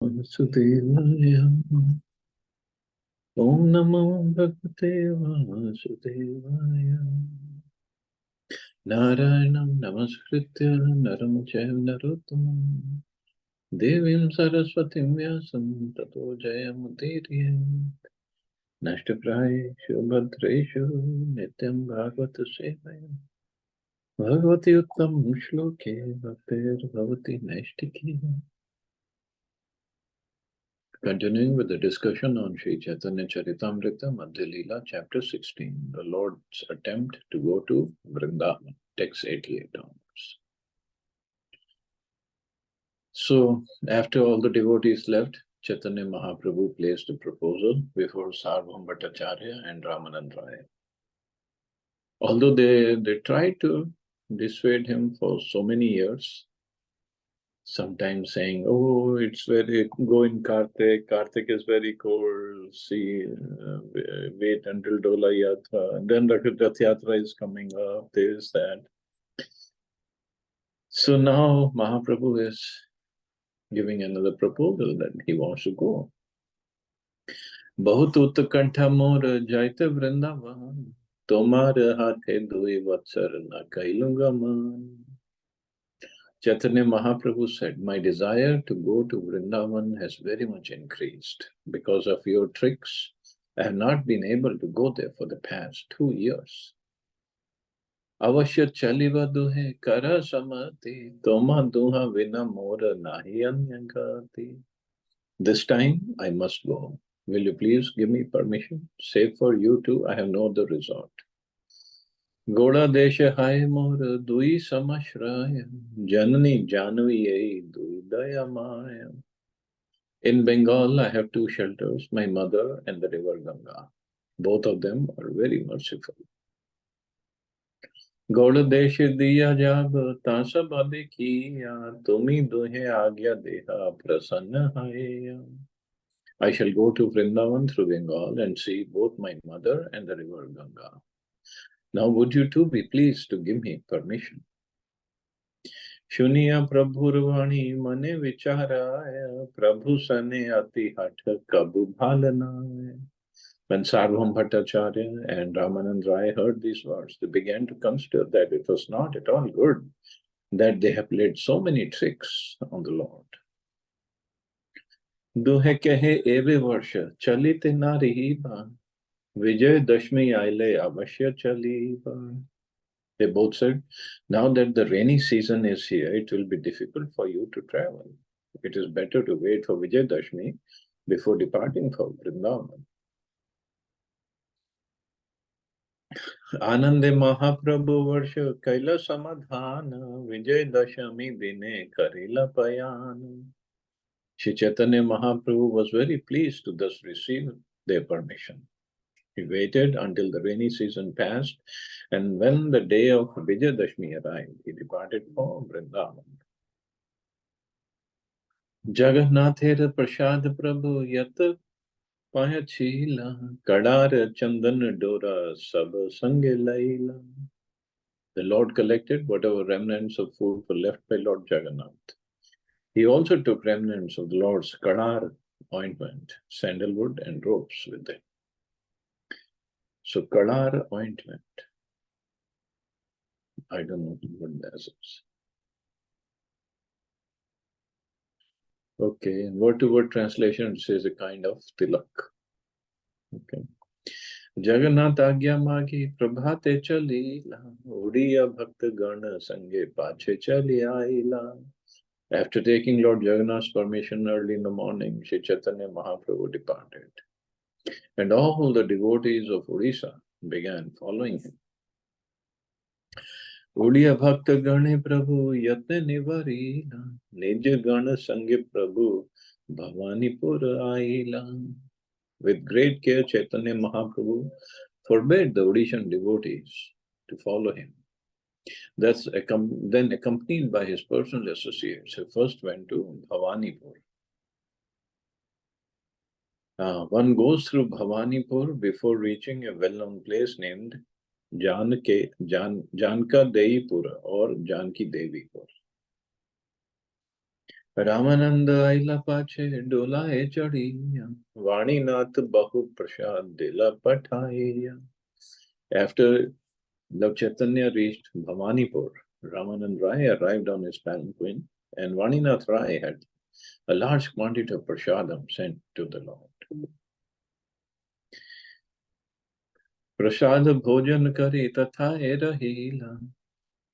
Vasudevaya. Om Namo Bhagavate Vasudevaya. Narayanam Namaskritya Naram Chaiva Narottamam Devim Saraswatim Vyasam Tato Jayamudirya Nashtaprayeshu Bhadreshu Nityam Bhagavata Sevaya Bhagavati Uttam Shloke Bhaktir Bhavati Naistiki. Continuing with the discussion on Sri Chaitanya Charitamrita, Madhya Lila, chapter 16, the Lord's attempt to go to Vrindavan, text 88 onwards. So, after all the devotees left, Chaitanya Mahaprabhu placed a proposal before Sarvabhauma Bhattacharya and Ramanand Rai. Although they tried to dissuade him for so many years, sometimes saying, oh, it's very, go in Kartik, Kartik is very cold, see, wait until Dola Yatra, and then Rath Yatra is coming up, this, that. So now Mahaprabhu is giving another proposal that he wants to go. Bahut utkantha mor jaite Vrindavan, tomar hathe dui vatsar na kailunga man. Chaitanya Mahaprabhu said, my desire to go to Vrindavan has very much increased. Because of your tricks, I have not been able to go there for the past 2 years. Avashya chaliva duhe kara samati, toma duha vina mora nahi anyagati. This time I must go. Will you please give me permission? Save for you too, I have no other resort. Goda desha hai mor dui samashraya, janani janvi dui daya maya. In Bengal, I have 2 shelters, my mother and the river Ganga. Both of them are very merciful. Goda desha diya jab tasa bade kiya, tumi duhe agya deha prasanna haya. I shall go to Vrindavan through Bengal and see both my mother and the river Ganga. Now would you too be pleased to give me permission? Shuniya Prabhurvani mane vicharaya, Prabhu sane ati hatha kabu bhalanaya. When Sarvabhauma Bhattacharya and Ramanand Rai heard these words, they began to consider that it was not at all good that they have played so many tricks on the Lord. Duhe kehe eve varsha chalite narihiba, Vijay Dashmi aile avashya chaliba. They both said, now that the rainy season is here, it will be difficult for you to travel. It is better to wait for Vijay Dashmi before departing for Vrindavan. Anande Mahaprabhu Varsha Kaila Samadhana Vijay Dashami Dine Karila Payana. Shri Chaitanya Mahaprabhu was very pleased to thus receive their permission. He waited until the rainy season passed, and when the day of Vijayadashmi arrived, he departed for Vrindavan. Jagannathera Prasad Prabhu Yat Payachila Kadar Chandan Dora Sab Sange Laila. The Lord collected whatever remnants of food were left by Lord Jagannath. He also took remnants of the Lord's Kadar ointment, sandalwood, and ropes with him. So Kadar ointment, I don't know what that is. Okay, in word-to-word translation, it says a kind of tilak. Okay. Jagannath agya magi prabhate chalila, Uriya bhakta gana sange pache chali aila. After taking Lord Jagannath's permission early in the morning, Sri Chaitanya Mahaprabhu departed. And all the devotees of Odisha began following him. Uriya bhakta gane prabhu yatne nivarila, Nija gana sange prabhu Bhavanipur aila. With great care, Chaitanya Mahaprabhu forbade the Odishan devotees to follow him. Thus, then accompanied by his personal associates, he first went to Bhavanipur. One goes through Bhavanipur before reaching a well-known place named Janka Devipura or Janki Devipur. Ramanand आइला पाछे डोलाए चढ़िया, वाणीनाथ बहु प्रसाद दिला पठाइया. After Lord Chaitanya reached Bhawanipur, Ramanand Rai arrived on his palanquin, and Vaninath Rai had a large quantity of prasadam sent to the Lord. प्रसाद भोजन करे तथा ए रहीला,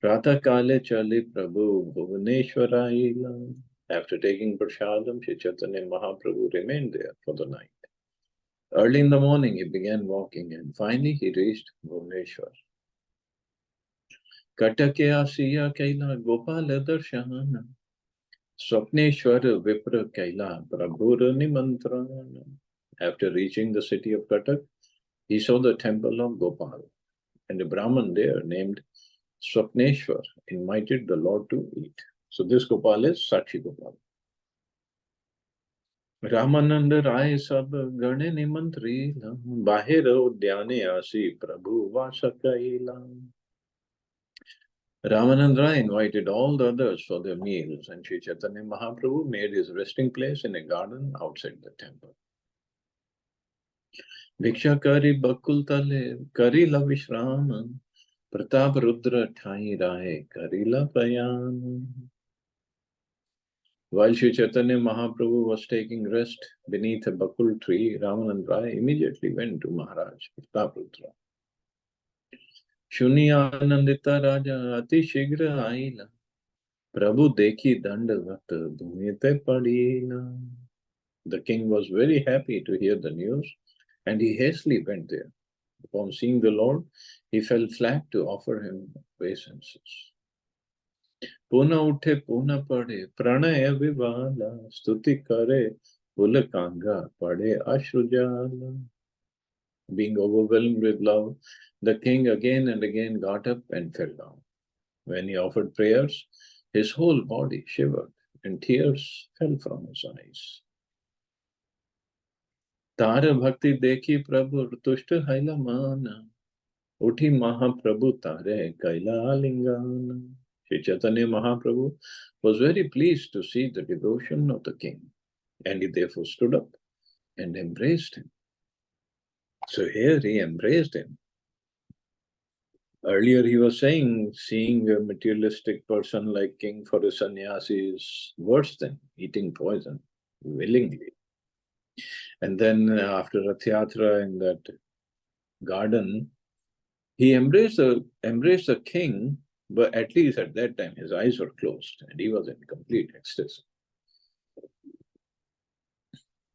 प्रातः काले चले प्रभु भुवनेश्वर आइला. After taking prasadam, Sri Chaitanya Mahaprabhu remained there for the night. Early in the morning, he began walking, and finally he reached Bhuvaneshwar. Katake asiya kaila gopal darshana, Swapneshwar vipra kaila prabhur nimantrana. After reaching the city of Katak, he saw the temple of Gopal, and a Brahman there named Swapneshwar invited the Lord to eat. So this Gopal is Sakshi Gopal. Ramanand राय सब गण निमंत्रित, बाहिर उद्याने आसी प्रभु वास कइला. Ramanand Rai invited all the others for their meals, and Sri Chaitanya Mahaprabhu made his resting place in a garden outside the temple. Bhiksha kari bakul tale karila vishram, Pratap Rudra thai rai karila prayan. While Sri Chaitanya Mahaprabhu was taking rest beneath a bakul tree, Ramanand Rai immediately went to Maharaj Prataprudra. Shuni Anandita Raja Ati Shigra Aila, Prabhu Dekhi Dandavat Bhumite Padina. The king was very happy to hear the news, and he hastily went there. Upon seeing the Lord, he fell flat to offer him obeisances. Puna uthe puna pade, pranaya vivala, stuti kare, ulakanga pade ashrujala. Being overwhelmed with love, the king again and again got up and fell down. When he offered prayers, his whole body shivered and tears fell from his eyes. तार भक्ति देखी प्रभु तुष्ट हैला माना, उठी Mahaprabhu tare kaila lingana. Sri Chaitanya Mahaprabhu was very pleased to see the devotion of the king, and he therefore stood up and embraced him. So here he embraced him. Earlier he was saying seeing a materialistic person like king for a sannyasi is worse than eating poison willingly. And then after Rath Yatra in that garden, he embraced the king, but at least at that time his eyes were closed and he was in complete ecstasy.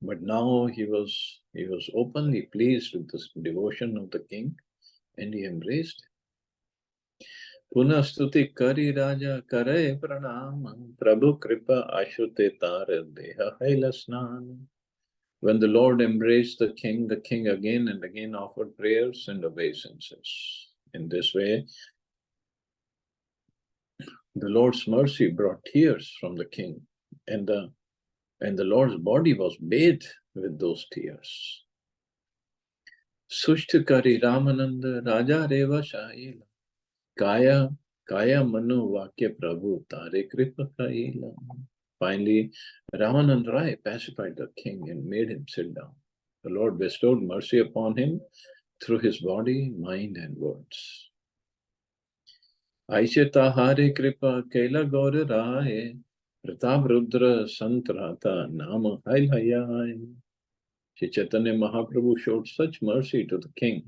But now he was openly pleased with the devotion of the king, and he embraced him. Punastuti kari raja kare pranam, Prabhu kripa ashute tar deha hailasnan. When the Lord embraced the king again and again offered prayers and obeisances. In this way, the Lord's mercy brought tears from the king, and the Lord's body was bathed with those tears. Sushtakari Ramananda Raja Reva Shaila, Kaya Manu Vakya Prabhu Tare Kripa Kaila. Finally, Ramanand Rai pacified the king and made him sit down. The Lord bestowed mercy upon him through his body, mind, and words. Aishe Tahare Kripa Kaila Gaur Rai, Pratap Rudra Santrata Nama Hailhayai. Sri Chaitanya Mahaprabhu showed such mercy to the king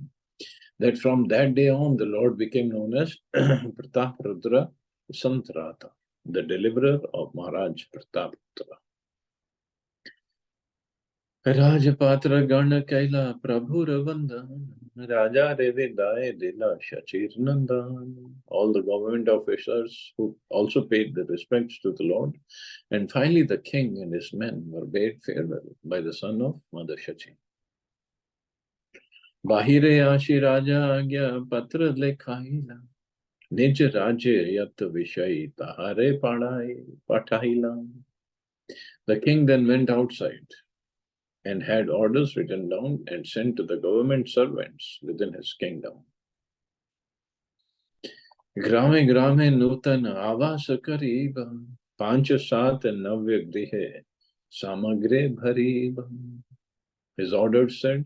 that from that day on the Lord became known as Pratap Rudra Santrata, the deliverer of Maharaj Pratap Rudra. Rajapatra Gana Kaila Prabhu Ravandan, Raja Revidaye Dila Shachir Nandan. All the government officers who also paid the respects to the Lord, and finally the king and his men were bade farewell by the son of Mother Shachi. Bahire Ashi Raja Agya Patra Lekhaila, Nij Rajya Yat Vishay Tahare Pathaila. The king then went outside and had orders written down and sent to the government servants within his kingdom. Grame Grame Nutan Avasa Kariba, पांच सात नव्य गृहे samagre bhari bam. His orders said,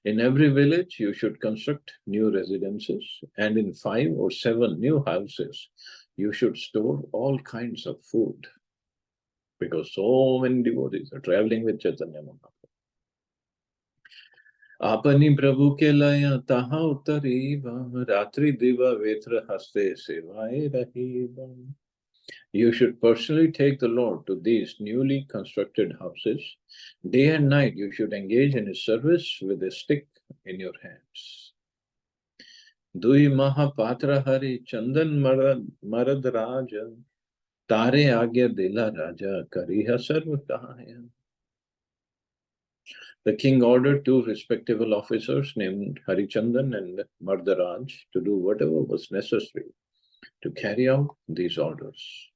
in every village you should construct new residences, and in 5 or 7 new houses you should store all kinds of food, because so many devotees are traveling with Chaitanya Mahaprabhu. Apani Prabhu ke laya taha utariva, ratri diva vetra haste sevaye rahiva. You should personally take the Lord to these newly constructed houses. Day and night you should engage in his service with a stick in your hands. Dui Mahapatra Hari Chandan Marad Raja Tare Agya Dila Raja Kariha Sarvataya. The king ordered 2 respectable officers named Harichandan and Mardaraj to do whatever was necessary to carry out these orders.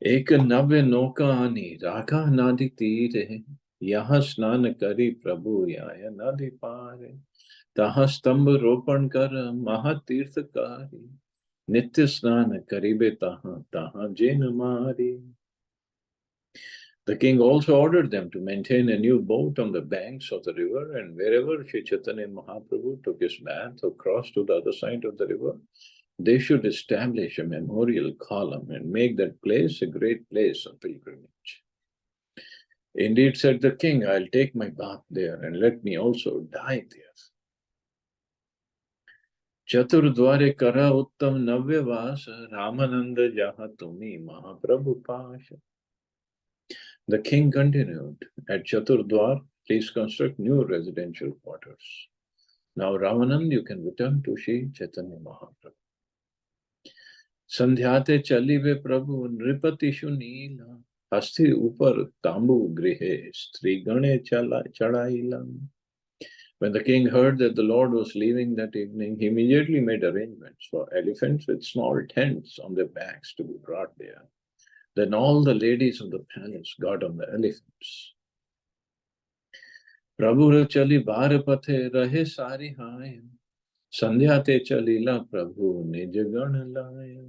एक नव्य नौका आनी राखा नदी तीरे यहाँ स्नान करी प्रभु आया नदी पारे तहाँ स्तंभ रोपण कर महातीर्थकारी नित्य स्नान करीबे तहाँ तहाँ जैन मारी. The king also ordered them to maintain a new boat on the banks of the river, and wherever Sri Chaitanya Mahaprabhu took his bath or crossed to the other side of the river, they should establish a memorial column and make that place a great place of pilgrimage. Indeed, said the king, I'll take my bath there and let me also die there. Chaturdware kara uttam navyavasa Ramananda jaha tumi Mahaprabhu pasha. The king continued, at Chaturdwar, please construct new residential quarters. Now, Ramanand, you can return to Sri Chaitanya Mahaprabhu. संध्याते चली वे प्रभु नृपतिषु नीला हस्ति ऊपर तांबू गृहे स्त्री गणे चढ़ाईला. When the king heard that the Lord was leaving that evening, he immediately made arrangements for elephants with small tents on their backs to be brought there. Then all the ladies of the palace got on the elephants. Prabhu chali bar pathe rahe sari haaya. Sandhya te chalila Prabhu nij gan laya.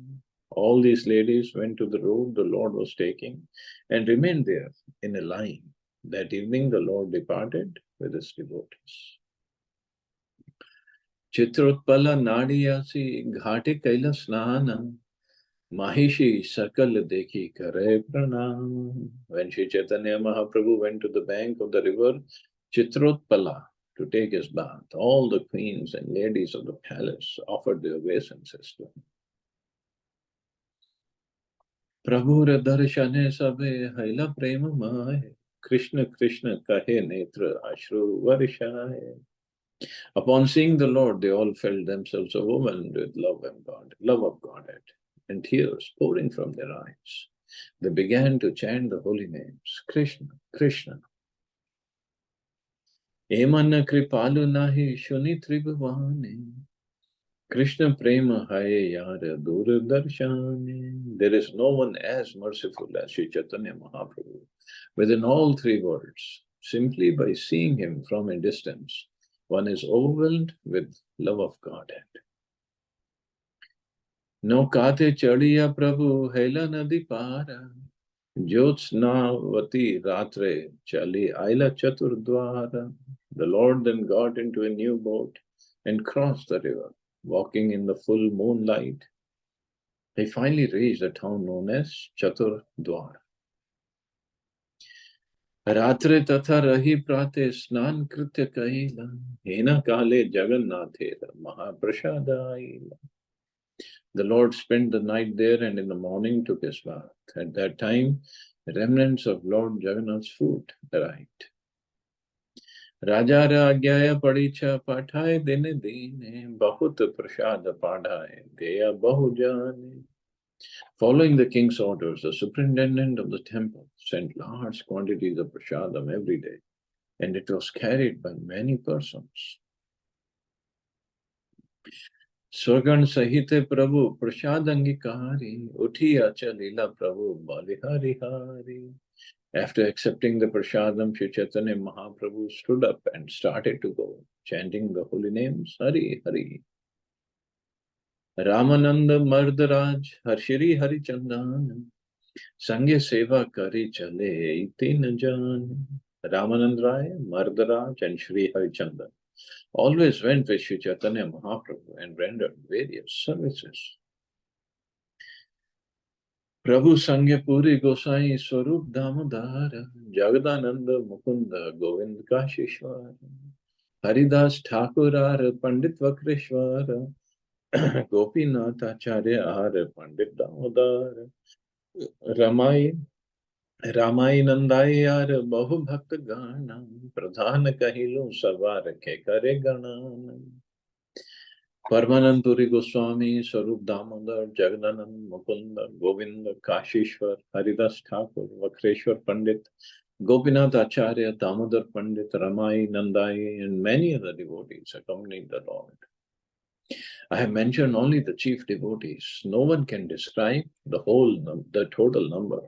All these ladies went to the road the Lord was taking and remained there in a line. That evening the Lord departed with his devotees. Chitrotpala nadiyasi ghate kaila snana Mahishi sakal dekhi kare pranam. When Sri Chaitanya Mahaprabhu went to the bank of the river Chitrotpala to take his bath, all the queens and ladies of the palace offered their obeisances to him. Prabhu darshane sabe haila prema mahe Krishna Krishna kahe netra ashru varishaye. Upon seeing the Lord, they all felt themselves overwhelmed with love of Godhead, and tears pouring from their eyes. They began to chant the holy names, Krishna, Krishna. Emanna kripalu nahi shuni tribhavane. Krishna prema hai yara durdarshane. There is no one as merciful as Sri Chaitanya Mahaprabhu. Within all 3 worlds, simply by seeing him from a distance, one is overwhelmed with love of Godhead. No kate chadiya Prabhu hela nadi para. Jyotsnavati ratre chali aila chaturdwara. The Lord then got into a new boat and crossed the river. Walking in the full moonlight, he finally reached a town known as Chaturdwar. Ratre tatha rahi prate snan kritya kaila hena kale jagannathe mahaprashadaila. The Lord spent the night there and in the morning took his bath. At that time, remnants of Lord Jagannath's food arrived. Raja Ragyaya Padicha Pathai Dine Dine Bahut Prashad Padhai Deya Bahujane. Following the king's orders, the superintendent of the temple sent large quantities of prasadam every day, and it was carried by many persons. Swagan Sahite Prabhu Prasadangikari Uthi Acha Lila Prabhu Balihari Hari. After accepting the prasadam, Sri Chaitanya Mahaprabhu stood up and started to go, chanting the holy names, Hari Hari. Ramanand मर्दराज Harshiri Harichandan संगे सेवा करी चले तीन जान. Ramanand Rai, Mardaraj, and Sri Harichandan always went with Sri Chaitanya Mahaprabhu and rendered various services. Prabhu Sangye Puri Gosai Swarup Damodara Jagadananda Mukunda Govind Kashishwara Haridas Thakurar Pandit Vakreshwara Gopinath Acharya Ar Pandit Damodara Ramai Ramai Nandai यार बहु भक्त गाना प्रधान कहिलो सवार के करे गणान. परमानंद गोस्वामी स्वरूप दामोदर जगदानंद मुकुंद गोविंद काशीश्वर हरिदास ठाकुर वक्रेश्वर पंडित Gopinath Acharya, Damodar Pandit, Ramai, Nandai, and many other devotees accompanied the Lord. I have mentioned only the chief devotees. No one can describe the total number.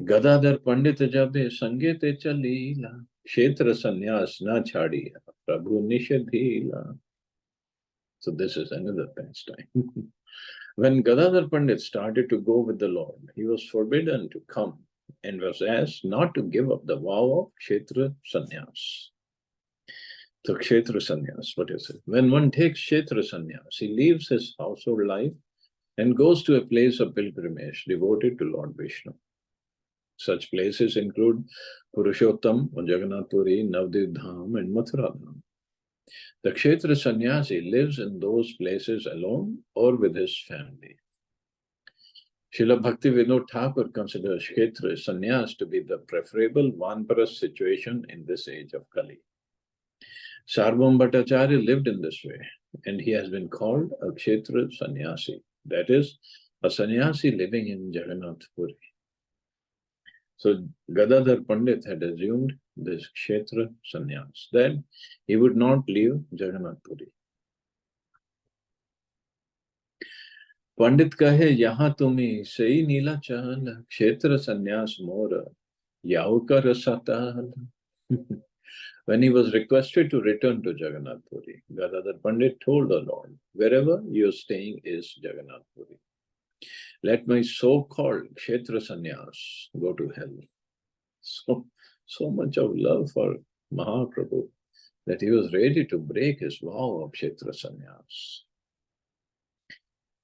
Gadadhar पंडित जबे संगे ते चलीला क्षेत्र संन्यास न छाड़िया प्रभु निषधीला. So this is another pastime. When Gadadhar Pandit started to go with the Lord, he was forbidden to come and was asked not to give up the vow of Kshetra Sannyas. So Kshetra Sannyas, what is it? When one takes Kshetra Sannyas, he leaves his household life and goes to a place of pilgrimage devoted to Lord Vishnu. Such places include Purushottam, Jagannath Puri, Navadvip Dham, and Mathura Dham. The Kshetra Sannyasi lives in those places alone or with his family. Srila Bhakti Vinod Thakur considers Kshetra Sannyas to be the preferable Vanparas situation in this age of Kali. Sarvabhauma Bhattacharya lived in this way, and he has been called a Kshetra Sannyasi, that is, a sannyasi living in Jagannath Puri. So Gadadhar Pandit had assumed this Kshetra Sannyas, that he would not leave Jagannath Puri. Pandit kahe yaha tumi sei nila chal Kshetra Sannyas mora yaukar satal. When he was requested to return to Jagannath Puri, Gadadhar Pandit told the Lord, wherever you are staying is Jagannath Puri. Let my so-called Kshetra Sannyas go to hell. So much of love for Mahaprabhu that he was ready to break his vow of Kshetra Sannyas.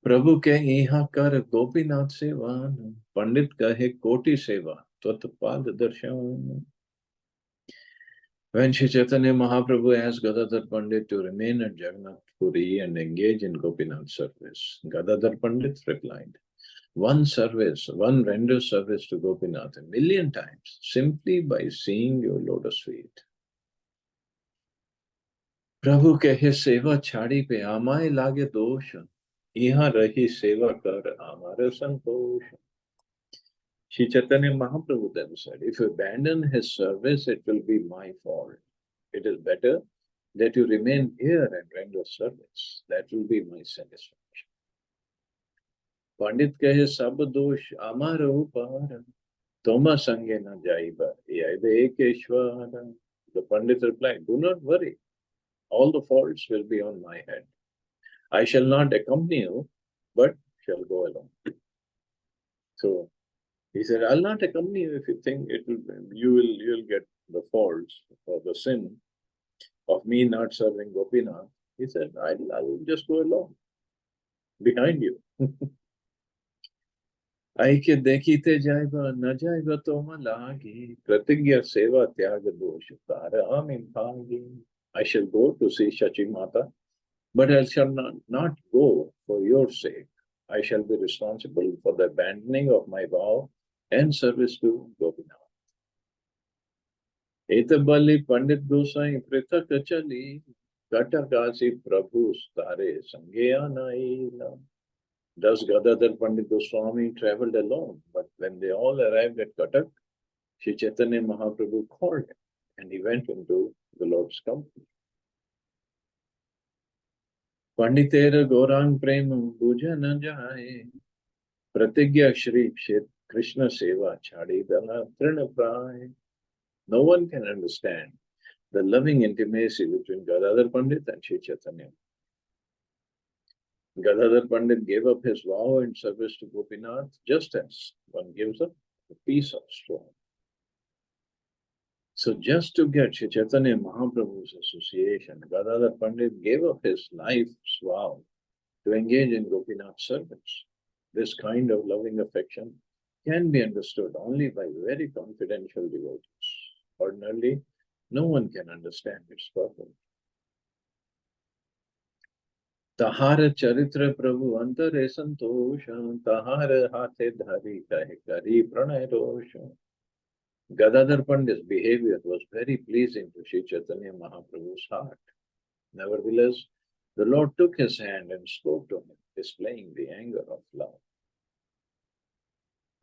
Prabhu ke iha kar Gopinath seva, Pandit kahe koti seva, Twat pad darshan. When Sri Chaitanya Mahaprabhu asked Gadadhar Pandit to remain at Jagannath Puri and engage in Gopinath service, Gadadhar Pandit replied, one renders service to Gopinath 1,000,000 times simply by seeing your lotus feet. Prabhu kehe seva chhadi pe amay lage dosh, iha rahi seva kar amara santosh. Sri Chaitanya Mahaprabhu then said, if you abandon his service, it will be my fault. It is better that you remain here and render service. That will be my satisfaction. Pandit kahe sab dosh amaro par, Toma sange na jaiba, yaibe ekeshwara. The Pandit replied, do not worry. All the faults will be on my head. I shall not accompany you, but shall go alone. So he said, I'll not accompany you if you think you'll get the faults or the sin of me not serving Gopinath. He said, I'll just go along behind you. ऐके देखीते जाएगा न जाएगा तो म लागे प्रतिज्ञा सेवा त्याग दोष ताराम भागी. I shall go to see Shachi Mata, but I shall not go for your sake. I shall be responsible for the abandoning of my vow and service to Gopinath. Etabali Pandit Gosai Prithak Chali Katakasi Prabhu Stare Sangeya Naila. Thus Gadadhar Pandit Goswami traveled alone, but when they all arrived at Katak, Sri Chaitanya Mahaprabhu called him and he went into the Lord's company. Panditera Gaurang Prema Puja na jaye Pratigya Shri Krishna Seva Chadi Dala Trina Prai. No one can understand the loving intimacy between Gadadhar Pandit and Sri Chaitanya. Gadadhar Pandit gave up his vow in service to Gopinath, just as one gives up a piece of straw. So just to get Sri Chaitanya Mahaprabhu's association, Gadadhar Pandit gave up his life's vow to engage in Gopinath's service. This kind of loving affection can be understood only by very confidential devotees. Ordinarily, no one can understand its purpose. तहार चरित्र प्रभु अंतरे संतोष तहार हाथे धारी कहे करी प्रणय रोष. Gadadhar Pandit's behavior was very pleasing to Sri Chaitanya Mahaprabhu's heart. Nevertheless, the Lord took his hand and spoke to him, displaying the anger of love.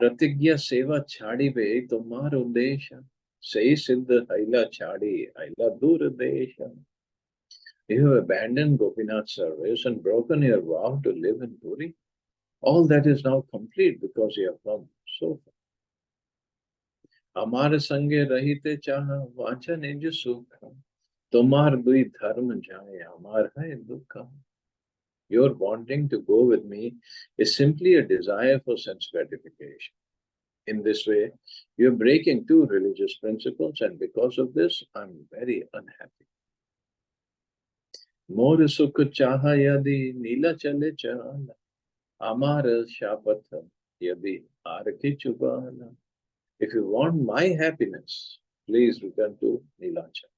Pratigya seva chadi be tomar uddesha, say siddha haila chadi haila dur desha. You have abandoned Gopinath's service and broken your vow to live in Puri. All that is now complete because you have come so far. हमारे संगे रहिते चाह वांछा निज सुख तुम्हार दुई धर्म जाए हमार है दुख. Your wanting to go with me is simply a desire for sense gratification. In this way, you are breaking two religious principles, and because of this, I'm very unhappy. मोर सुख चाह यदि नीला चले चला अमार शापथ यदि आर की चुबाला. If you want my happiness, please return to Nilachal.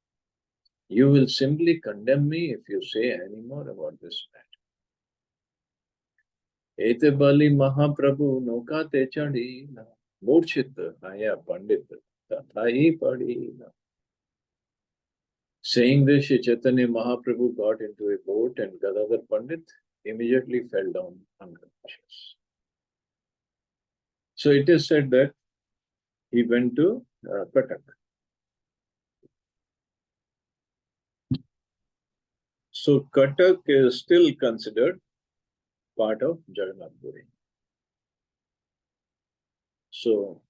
You will simply condemn me if you say any more about this matter. Ete bali Mahaprabhu nokate chadila murchit haya pandit tathai padila. Saying this, Shri Chaitanya Mahaprabhu got into a boat and Gadadhar Pandit immediately fell down unconscious. So it is said that he went to Katak. So Katak is still considered part of Jagannath Puri. So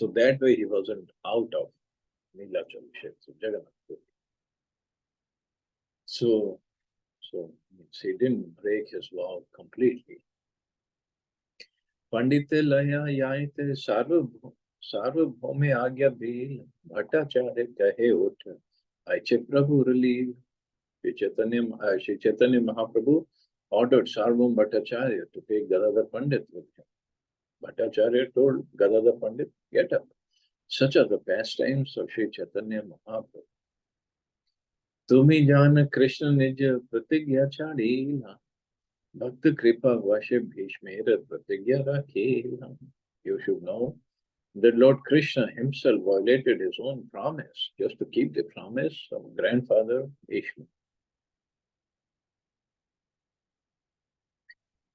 that way he wasn't out of Nilachal Kshetra, Jagannath Puri. So he didn't break his vow completely. Pandite laya yaite sarvabhome agya bhil bhattacharya kahe ut aiche prabhu relieve. Shri Chaitanya Mahaprabhu ordered Sarvabhauma Bhattacharya to take Gadadhar Pandit with him. Bhattacharya told Gadadhar Pandit, get up. Such are the pastimes of Shri Chaitanya Mahaprabhu. Tumi jana Krishna nija pratigya chadila bhakta kripa vashe bhishmera pratigya rakhila. You should know that Lord Krishna himself violated his own promise just to keep the promise of grandfather Bhishma.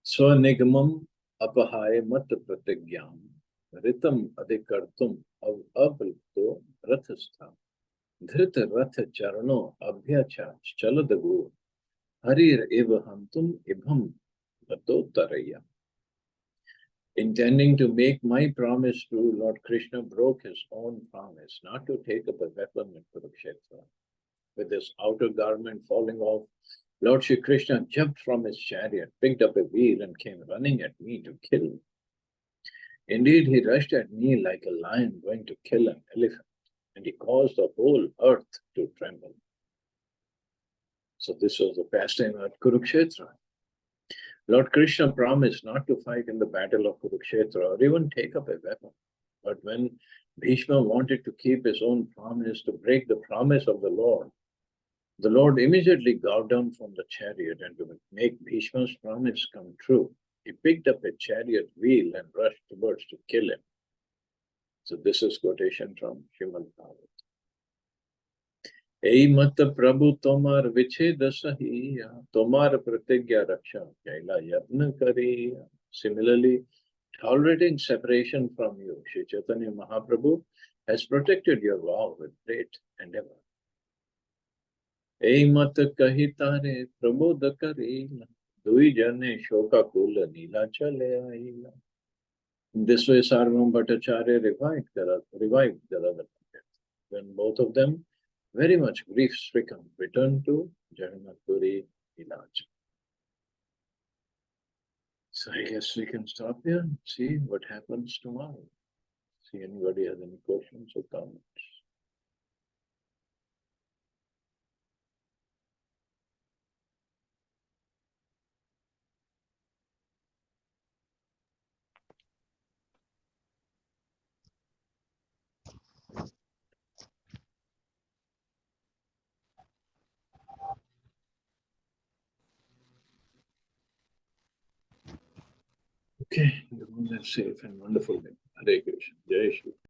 Swanigamam apahaye mat pratigyam ritam adhikartum avalto rathastha dhrita ratha charano abhyacha chaladagu harir eva hantum ibham taraya. Intending to make my promise true, Lord Krishna broke his own promise not to take up a weapon in Kurukshetra. With his outer garment falling off, Lord Shri Krishna jumped from his chariot, picked up a wheel and came running at me to kill. Indeed, he rushed at me like a lion going to kill an elephant, and he caused the whole earth to tremble. So this was the pastime at Kurukshetra. Lord Krishna promised not to fight in the battle of Kurukshetra or even take up a weapon. But when Bhishma wanted to keep his own promise, to break the promise of the Lord immediately got down from the chariot, and to make Bhishma's promise come true, he picked up a chariot wheel and rushed towards to kill him. So this is quotation from Srimad Bhagavatam. Ei mat prabhu tomar vichhed sahiya, tomar pratigya raksha kaila yatna kariya. Similarly, tolerating separation from you, Shri Chaitanya Mahaprabhu has protected your vow with great endeavor. Ei mat kahitare prabodha karila, dui jane shoka kula nila chale aila. In this way, Sarvabhauma Bhattacharya revived Gadadhar. When both of them, very much grief-stricken, returned to Jagannath Puri Nilachal. So I guess we can stop here and see what happens tomorrow. See anybody has any questions or comments. Okay, you have a safe and wonderful day. Hare Krishna. Jai Shri.